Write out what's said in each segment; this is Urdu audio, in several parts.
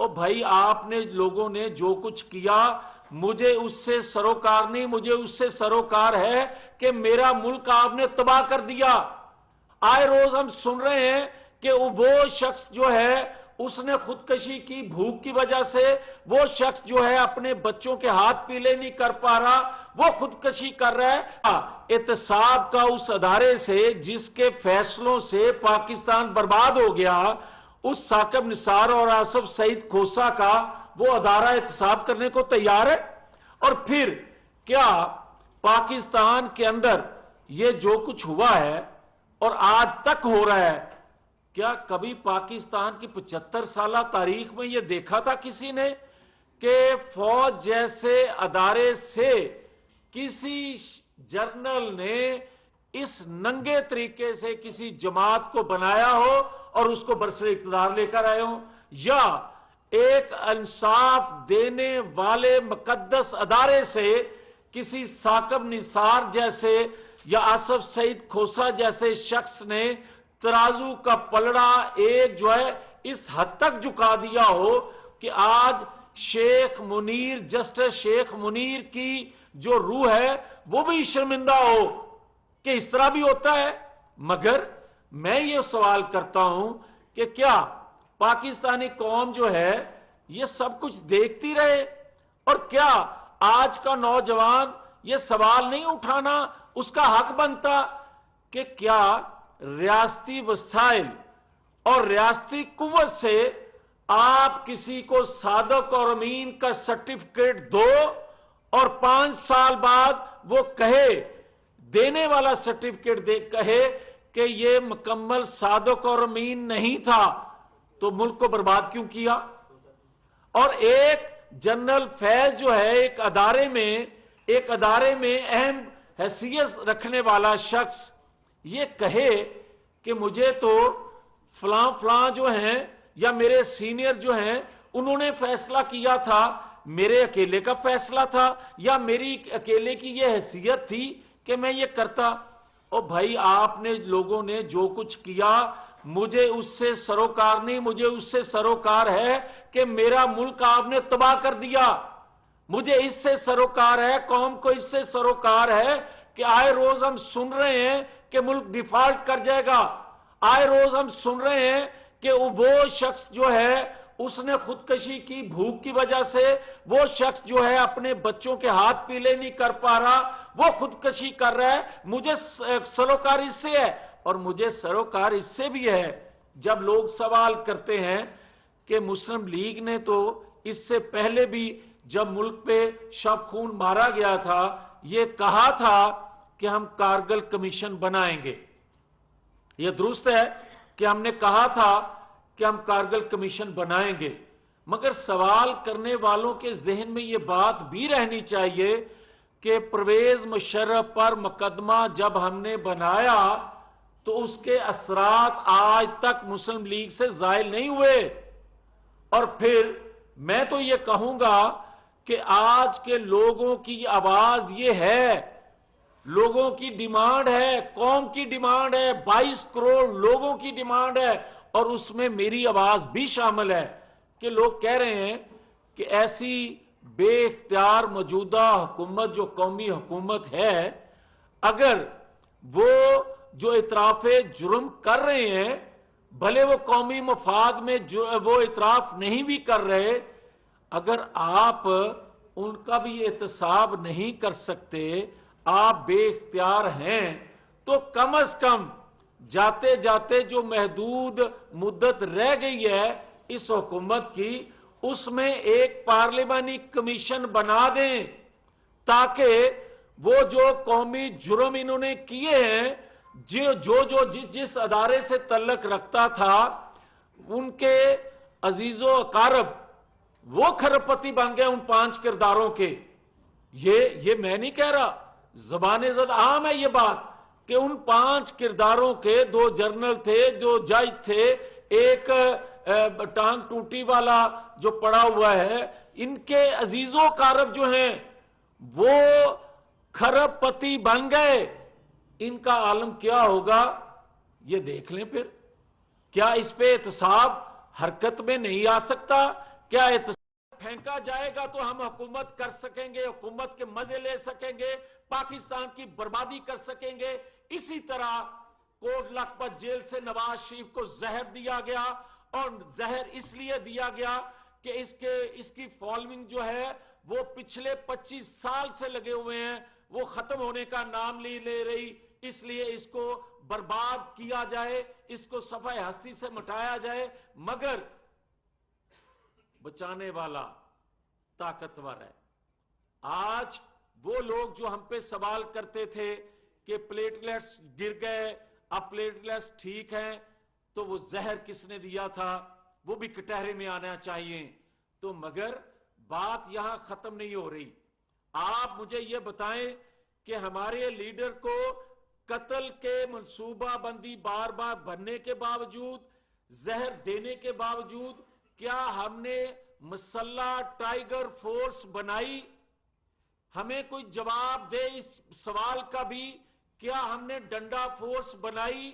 او بھائی آپ نے لوگوں نے جو کچھ کیا مجھے اس سے سروکار نہیں، مجھے اس سے سروکار ہے کہ میرا ملک آپ نے تباہ کر دیا۔ آئے روز ہم سن رہے ہیں کہ وہ شخص جو ہے اس نے خودکشی کی بھوک کی وجہ سے، وہ شخص جو ہے اپنے بچوں کے ہاتھ پیلے نہیں کر پا رہا وہ خودکشی کر رہا ہے۔ احتساب کا اس ادارے سے جس کے فیصلوں سے پاکستان برباد ہو گیا، اس ثاقب نثار اور آصف سعید کھوسہ کا وہ ادارہ احتساب کرنے کو تیار ہے؟ اور پھر کیا پاکستان کے اندر یہ جو کچھ ہوا ہے اور آج تک ہو رہا ہے، کیا کبھی پاکستان کی 75 سالہ تاریخ میں یہ دیکھا تھا کسی نے کہ فوج جیسے ادارے سے کسی جرنل نے اس ننگے طریقے سے کسی جماعت کو بنایا ہو اور اس کو برسر اقتدار لے کر آئے ہوں؟ یا ایک انصاف دینے والے مقدس ادارے سے کسی ثاقب نثار جیسے یا آصف سعید کھوسہ جیسے شخص نے ترازو کا پلڑا ایک جو ہے اس حد تک جھکا دیا ہو کہ آج شیخ منیر، جسٹس شیخ منیر کی جو روح ہے وہ بھی شرمندہ ہو کہ اس طرح بھی ہوتا ہے؟ مگر میں یہ سوال کرتا ہوں کہ کیا پاکستانی قوم جو ہے یہ سب کچھ دیکھتی رہے؟ اور کیا آج کا نوجوان یہ سوال نہیں اٹھانا اس کا حق بنتا کہ کیا ریاستی وسائل اور ریاستی قوت سے آپ کسی کو صادق اور امین کا سرٹیفکیٹ دو اور 5 سال بعد وہ کہے، دینے والا سرٹیفکیٹ کہے کہ یہ مکمل صادق اور امین نہیں تھا، تو ملک کو برباد کیوں کیا؟ اور ایک جنرل فیض جو ہے ایک ادارے میں اہم حیثیت رکھنے والا شخص یہ کہے کہ مجھے تو فلاں فلاں جو ہیں یا میرے سینئر جو ہیں انہوں نے فیصلہ کیا تھا، میرے اکیلے کا فیصلہ تھا یا میری اکیلے کی یہ حیثیت تھی کہ میں یہ کرتا؟ او بھائی آپ نے لوگوں نے جو کچھ کیا مجھے اس سے سروکار نہیں، مجھے اس سے سروکار ہے کہ میرا ملک آپ نے تباہ کر دیا۔ مجھے اس سے سروکار ہے، قوم کو اس سے سروکار ہے کہ آئے روز ہم سن رہے ہیں کہ ملک ڈیفالٹ کر جائے گا، آئے روز ہم سن رہے ہیں کہ وہ شخص جو ہے اس نے خودکشی کی بھوک کی وجہ سے، وہ شخص جو ہے اپنے بچوں کے ہاتھ پیلے نہیں کر پا رہا وہ خودکشی کر رہا ہے۔ مجھے سروکار اس سے ہے، اور مجھے سروکار اس سے بھی ہے جب لوگ سوال کرتے ہیں کہ مسلم لیگ نے تو اس سے پہلے بھی جب ملک پہ شب خون مارا گیا تھا یہ کہا تھا کہ ہم کارگل کمیشن بنائیں گے۔ یہ درست ہے کہ ہم نے کہا تھا کہ ہم کارگل کمیشن بنائیں گے، مگر سوال کرنے والوں کے ذہن میں یہ بات بھی رہنی چاہیے کہ پرویز مشرف پر مقدمہ جب ہم نے بنایا تو اس کے اثرات آج تک مسلم لیگ سے زائل نہیں ہوئے۔ اور پھر میں تو یہ کہوں گا کہ آج کے لوگوں کی آواز یہ ہے، لوگوں کی ڈیمانڈ ہے، قوم کی ڈیمانڈ ہے، 22 کروڑ لوگوں کی ڈیمانڈ ہے، اور اس میں میری آواز بھی شامل ہے کہ لوگ کہہ رہے ہیں کہ ایسی بے اختیار موجودہ حکومت جو قومی حکومت ہے، اگر وہ جو اعتراف جرم کر رہے ہیں بھلے وہ قومی مفاد میں وہ اعتراف نہیں بھی کر رہے، اگر آپ ان کا بھی احتساب نہیں کر سکتے، آپ بے اختیار ہیں، تو کم از کم جاتے جاتے جو محدود مدت رہ گئی ہے اس حکومت کی اس میں ایک پارلیمانی کمیشن بنا دیں تاکہ وہ جو قومی جرم انہوں نے کیے ہیں جس ادارے سے تعلق رکھتا تھا ان کے عزیز و اقارب وہ کھرب پتی بن گئے ان 5 کرداروں کے۔ یہ میں نہیں کہہ رہا، زبان زد عام ہے یہ بات کہ ان 5 کرداروں کے 2 جرنل تھے، 2 جج تھے، ایک ٹانگ ٹوٹی والا جو پڑا ہوا ہے، ان کے عزیز و اقارب جو ہیں وہ کھرب پتی بن گئے۔ ان کا عالم کیا ہوگا یہ دیکھ لیں۔ پھر کیا اس پہ احتساب حرکت میں نہیں آ سکتا کیا پھینکا جائے گا تو ہم حکومت کر سکیں گے, حکومت کے مزے لے سکیں گے, پاکستان کی بربادی کر سکیں گے. اسی طرح کوٹ لکھپت جیل سے نواز شریف کو زہر دیا گیا, اور زہر اس لیے دیا گیا کہ اس کی فالوئنگ جو ہے وہ پچھلے 25 سال سے لگے ہوئے ہیں, وہ ختم ہونے کا نام نہیں لے رہی, اس لیے اس کو برباد کیا جائے, اس کو صفحہ ہستی سے مٹایا جائے. مگر بچانے والا طاقتور ہے. آج وہ لوگ جو ہم پہ سوال کرتے تھے کہ پلیٹلیٹس گر گئے, اب پلیٹلیٹس ٹھیک ہیں, تو وہ زہر کس نے دیا تھا وہ بھی کٹہرے میں آنا چاہیے. تو مگر بات یہاں ختم نہیں ہو رہی. آپ مجھے یہ بتائیں کہ ہمارے لیڈر کو قتل کے منصوبہ بندی بار بار بننے کے باوجود, زہر دینے کے باوجود, کیا ہم نے مسلح ٹائیگر فورس بنائی؟ ہمیں کوئی جواب دے اس سوال کا بھی. کیا ہم نے ڈنڈا فورس بنائی؟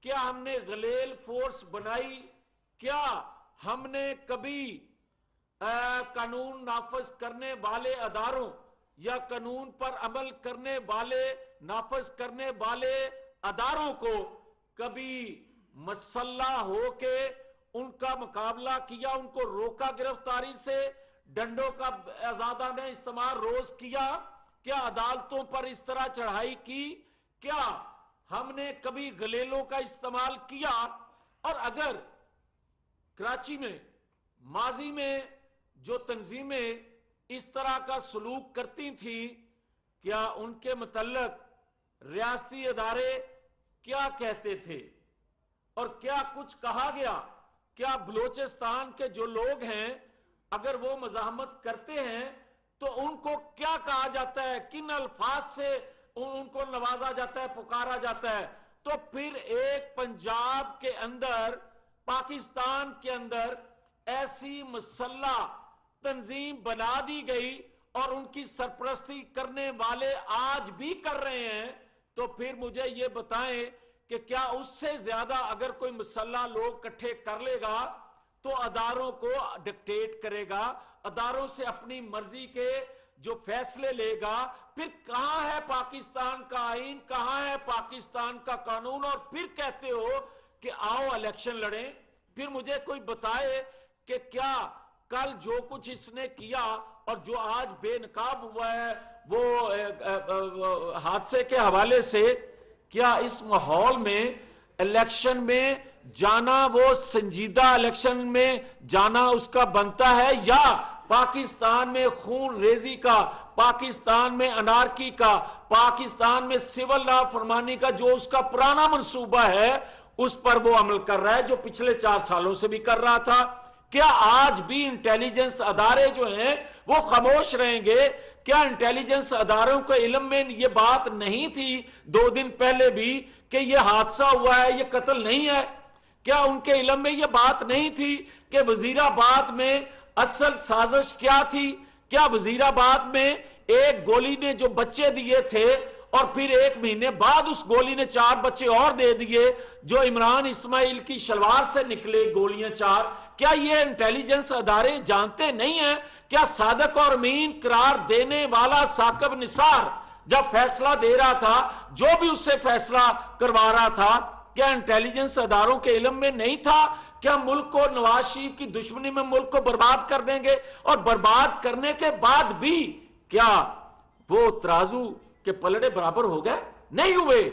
کیا ہم نے غلیل فورس بنائی؟ کیا ہم نے کبھی قانون نافذ کرنے والے اداروں یا قانون پر عمل کرنے والے نافذ کرنے والے اداروں کو کبھی مسلح ہو کے ان کا مقابلہ کیا, ان کو روکا گرفتاری سے, ڈنڈوں کا آزادہ نے استعمال روز کیا؟ کیا عدالتوں پر اس طرح چڑھائی کی؟ کیا ہم نے کبھی غلیلوں کا استعمال کیا؟ اور اگر کراچی میں ماضی میں جو تنظیمیں اس طرح کا سلوک کرتی تھیں, کیا ان کے متعلق ریاستی ادارے کیا کہتے تھے اور کیا کچھ کہا گیا؟ کیا بلوچستان کے جو لوگ ہیں اگر وہ مزاحمت کرتے ہیں تو ان کو کیا کہا جاتا ہے, کن الفاظ سے ان کو نوازا جاتا ہے, پکارا جاتا ہے؟ تو پھر ایک پنجاب کے اندر, پاکستان کے اندر ایسی مسلح تنظیم بنا دی گئی اور ان کی سرپرستی کرنے والے آج بھی کر رہے ہیں. تو پھر مجھے یہ بتائیں کہ کیا اس سے زیادہ اگر کوئی مسلح لوگ کٹھے کر لے گا تو اداروں کو ڈکٹیٹ کرے گا, اداروں سے اپنی مرضی کے جو فیصلے لے گا؟ پھر کہاں ہے پاکستان کا آئین, کہاں ہے پاکستان کا قانون؟ اور پھر کہتے ہو کہ آؤ الیکشن لڑیں. پھر مجھے کوئی بتائے کہ کیا کل جو کچھ اس نے کیا اور جو آج بے نقاب ہوا ہے وہ حادثے کے حوالے سے, کیا اس ماحول میں الیکشن میں جانا, وہ سنجیدہ الیکشن میں جانا اس کا بنتا ہے, یا پاکستان میں خون ریزی کا, پاکستان میں انارکی کا, پاکستان میں سول لا فرمانی کا جو اس کا پرانا منصوبہ ہے اس پر وہ عمل کر رہا ہے جو پچھلے 4 سالوں سے بھی کر رہا تھا؟ کیا آج بھی انٹیلیجنس ادارے جو ہیں وہ خاموش رہیں گے؟ کیا انٹیلیجنس اداروں کے علم میں یہ بات نہیں تھی 2 دن پہلے بھی کہ یہ حادثہ ہوا ہے, یہ قتل نہیں ہے؟ کیا ان کے علم میں یہ بات نہیں تھی کہ وزیرآباد میں اصل سازش کیا تھی؟ کیا وزیرآباد میں ایک گولی نے جو بچے دیے تھے اور پھر 1 مہینے بعد اس گولی نے 4 بچے اور دے دیے جو عمران اسماعیل کی شلوار سے نکلے گولیاں 4؟ کیا یہ انٹیلیجنس ادارے جانتے نہیں ہیں؟ کیا صادق اور امین قرار دینے والا ثاقب نثار جب فیصلہ دے رہا تھا, جو بھی اس سے فیصلہ کروا رہا تھا, کیا انٹیلیجنس اداروں کے علم میں نہیں تھا کیا ملک کو نواز شریف کی دشمنی میں ملک کو برباد کر دیں گے؟ اور برباد کرنے کے بعد بھی کیا وہ ترازو کے پلڑے برابر ہو گئے؟ نہیں ہوئے.